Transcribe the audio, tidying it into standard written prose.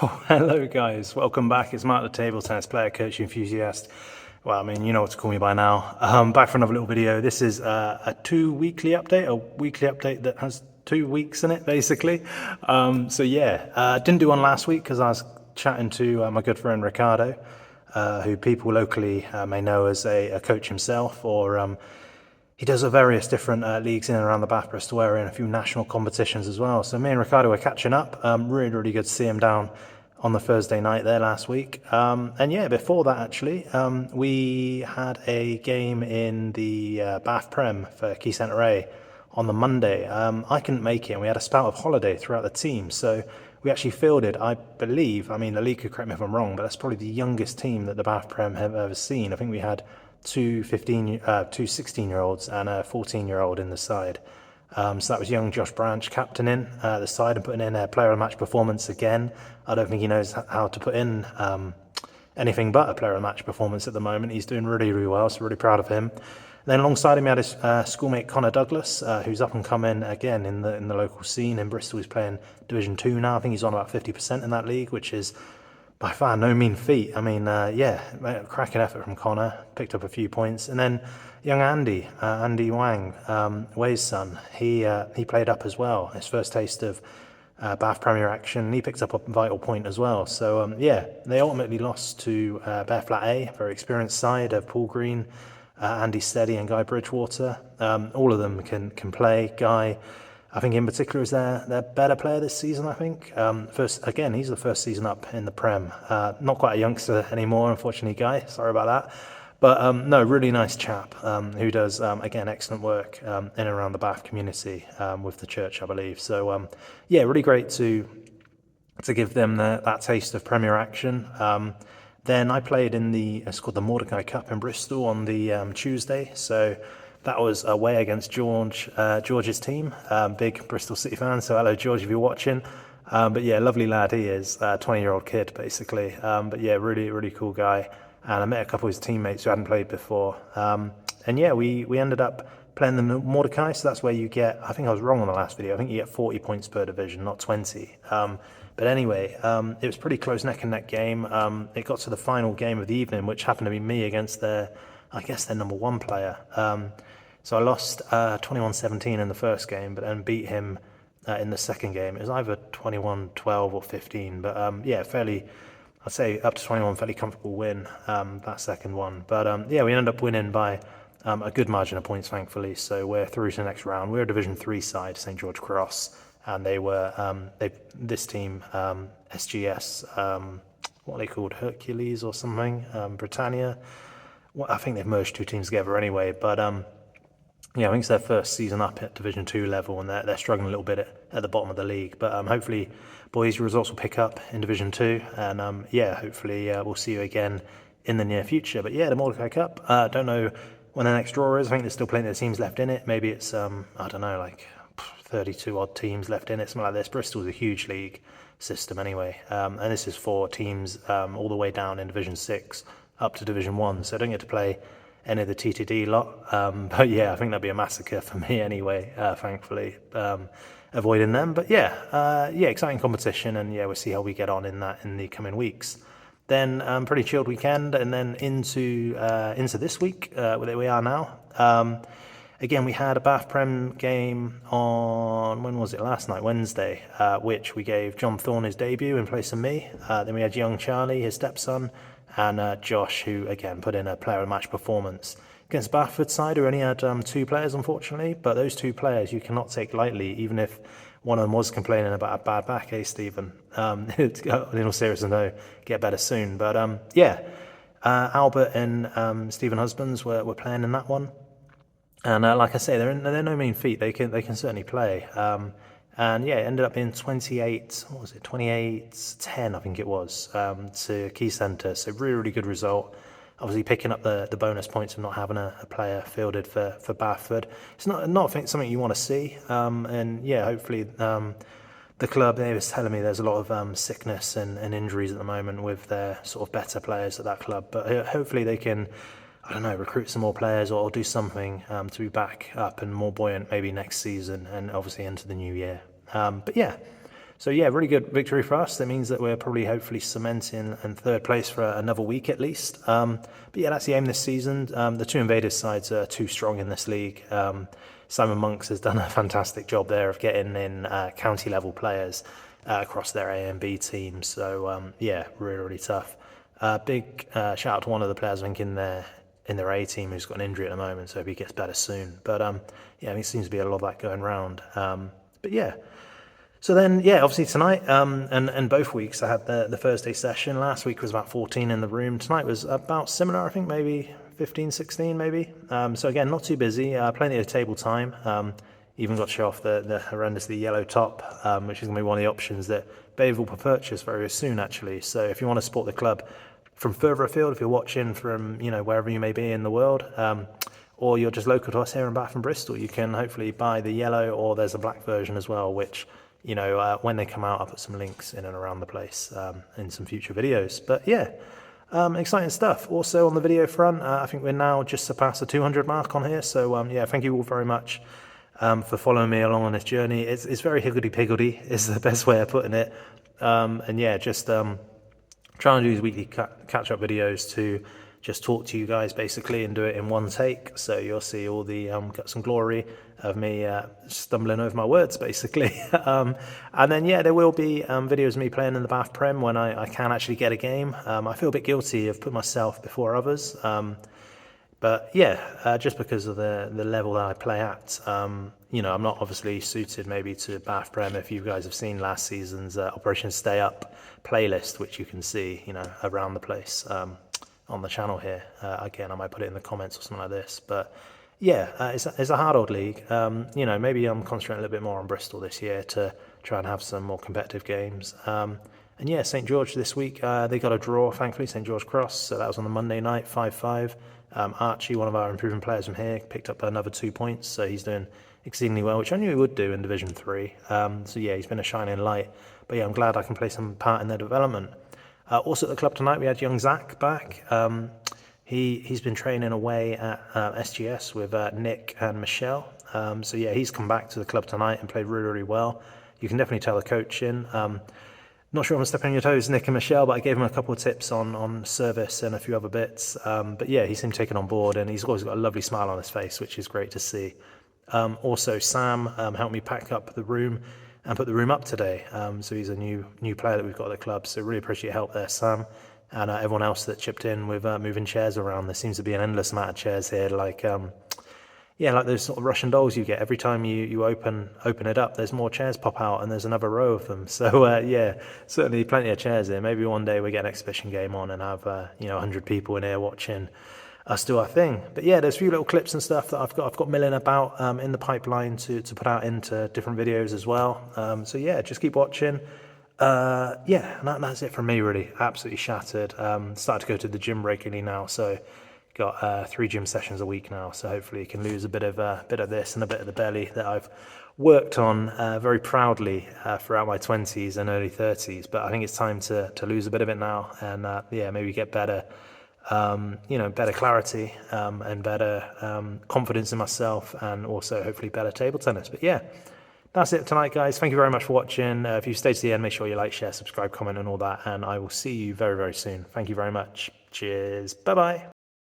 Oh, hello guys, welcome back. It's Mark the Table Tennis Player Coach Enthusiast. Well, I mean, you know what to call me by now. Back for another little video. This is a a weekly update that has 2 weeks in it, basically. Didn't do one last week because I was chatting to my good friend Ricardo, who people locally may know as a coach himself, or he does various different leagues in and around the Bath Bristol area and a few national competitions as well. So me and Ricardo were catching up. Really good to see him down on the Thursday night there last week. Before that actually, we had a game in the Bath Prem for Keynsham Centre on the Monday. I couldn't make it, and we had a spout of holiday throughout the team. So we actually fielded, I believe, I mean, the league could correct me if I'm wrong, but that's probably the youngest team that the Bath Prem have ever seen. I think we had two 16-year-olds and a 14-year-old in the side. So that was young Josh Branch captaining the side and putting in a player of the match performance again. I don't think he knows how to put in anything but a player of the match performance at the moment. He's doing really well, so really proud of him. And then alongside him, we had his schoolmate Connor Douglas, who's up and coming again in the local scene in Bristol. He's playing Division 2 now. I think he's on about 50% in that league, which is by far no mean feat. I mean, cracking effort from Connor, picked up a few points. And then young Andy Wang, Way's son, he played up as well. His first taste of Bath Premier action. He picked up a vital point as well. So they ultimately lost to Bear Flat A, very experienced side of Paul Green, Andy Steady and Guy Bridgewater. All of them can play. Guy, I think in particular, is their better player this season, I think. He's the first season up in the Prem. Not quite a youngster anymore, unfortunately, Guy. Sorry about that. But no, really nice chap who does, again, excellent work in and around the Bath community with the church, I believe. So, really great to give them that taste of Premier action. Then I played in it's called the Mordecai Cup in Bristol on the Tuesday. So that was away against George's team, big Bristol City fan. So hello, George, if you're watching. Lovely lad he is, 20-year-old kid, basically. Really cool guy. And I met a couple of his teammates who hadn't played before. We ended up playing the Mordecai. So that's where you get, I think I was wrong on the last video, I think you get 40 points per division, not 20. It was pretty close neck and neck game. It got to the final game of the evening, which happened to be me against their number one player. So I lost 21-17 in the first game, but then beat him in the second game. It was either 21-12 or 15, but fairly, I'd say up to 21, fairly comfortable win, that second one. But we ended up winning by a good margin of points, thankfully. So we're through to the next round. We're a Division 3 side, St George Cross, and they were, this team, SGS, what are they called, Hercules or something, Britannia. Well, I think they've merged two teams together anyway, but I think it's their first season up at Division 2 level, and they're struggling a little bit at the bottom of the league. But hopefully, boys, your results will pick up in Division 2, and hopefully we'll see you again in the near future. But the Mordecai Cup, don't know when the next draw is. I think there's still plenty of teams left in it. Maybe it's, 32 odd teams left in it, something like this. Bristol's a huge league system anyway, and this is for teams all the way down in Division 6 up to Division 1, so I don't get to play any of the TTD lot, I think that'd be a massacre for me anyway, thankfully, avoiding them. But exciting competition, and we'll see how we get on in that in the coming weeks. Then pretty chilled weekend, and then into this week, where we are now. Again, we had a Bath Prem game on, when was it, last night, Wednesday, which we gave John Thorne his debut in place of me. Then we had young Charlie, his stepson, and Josh, who again put in a player of the match performance against Bathford side, who only had 2 players, unfortunately. But those 2 players you cannot take lightly, even if one of them was complaining about a bad back, Stephen? In all seriousness, no, get better soon. But Albert and Stephen Husbands were playing in that one. And like I say, they're no mean feat. They can certainly play. It ended up being 28-10, I think it was, to Keynsham Centre. So really good result. Obviously picking up the bonus points of not having a player fielded for Bathford. It's not something you want to see. Hopefully the club, they was telling me there's a lot of sickness and injuries at the moment with their sort of better players at that club. But hopefully they can, recruit some more players or do something to be back up and more buoyant maybe next season and obviously into the new year. So yeah, really good victory for us. That means that we're probably hopefully cementing in third place for another week at least. But yeah, that's the aim this season. The two Invaders sides are too strong in this league. Simon Monks has done a fantastic job there of getting in county level players across their A and B teams. So yeah, really tough. Big shout out to one of the players I think in their A team who's got an injury at the moment, so hope he gets better soon. But yeah, I mean, it seems to be a lot of that going around. But yeah. So then, yeah, obviously tonight and both weeks I had the Thursday session. Last week was about 14 in the room. Tonight was about similar, I think, maybe 15, 16 maybe. So again, not too busy, plenty of table time. Even got to show off the horrendously yellow top, which is going to be one of the options that Bave will purchase very soon, actually. So if you want to support the club from further afield, if you're watching from, you know, wherever you may be in the world, or you're just local to us here in Bath and Bristol, you can hopefully buy the yellow, or there's a black version as well, which, you know, when they come out, I'll put some links in and around the place in some future videos. But yeah, exciting stuff. Also on the video front, I think we're now just surpassed the 200 mark on here. So yeah, thank you all very much for following me along on this journey. It's very higgledy-piggledy is the best way of putting it. And yeah, just trying to do these weekly catch-up videos to just talk to you guys basically and do it in one take. So you'll see all the guts and glory of me stumbling over my words basically. And then yeah, there will be videos of me playing in the Bath Prem when I can actually get a game. I feel a bit guilty of putting myself before others. But yeah, just because of the level that I play at, you know, I'm not obviously suited maybe to Bath Prem. If you guys have seen last season's Operation Stay Up playlist, which you can see, you know, around the place on the channel here. Again, I might put it in the comments or something like this. But yeah, it's a hard old league. You know, maybe I'm concentrating a little bit more on Bristol this year to try and have some more competitive games. And yeah, St George this week, they got a draw, thankfully, St George Cross. So that was on the Monday night, 5-5. Archie, one of our improving players from here, picked up another 2 points. So he's doing exceedingly well, which I knew he would do in Division 3. So yeah, he's been a shining light. But yeah, I'm glad I can play some part in their development. Also at the club tonight, we had young Zach back. He's been training away at SGS with Nick and Michelle. So yeah, he's come back to the club tonight and played really well. You can definitely tell the coaching. Not sure I'm stepping on your toes, Nick and Michelle, but I gave him a couple of tips on service and a few other bits. But yeah, he seemed taken on board, and he's always got a lovely smile on his face, which is great to see. Also, Sam helped me pack up the room and put the room up today. So he's a new player that we've got at the club. So really appreciate your help there, Sam, and everyone else that chipped in with moving chairs around. There seems to be an endless amount of chairs here, like yeah, like those sort of Russian dolls you get. Every time you open it up, there's more chairs pop out, and there's another row of them. So yeah, certainly plenty of chairs here. Maybe one day we get an exhibition game on and have 100 people in here watching us do our thing. But yeah, there's a few little clips and stuff that I've got milling about in the pipeline to put out into different videos as well. So yeah, just keep watching. Yeah, and that's it from me really. Absolutely shattered. Started to go to the gym regularly now, so got 3 gym sessions a week now. So hopefully you can lose a bit of this and a bit of the belly that I've worked on very proudly throughout my 20s and early 30s. But I think it's time to lose a bit of it now, and yeah, maybe get better. Better clarity and better confidence in myself, and also hopefully better table tennis. But yeah, that's it tonight, guys. Thank you very much for watching. If you stayed to the end, make sure you like, share, subscribe, comment, and all that. And I will see you very, very soon. Thank you very much. Cheers. Bye-bye.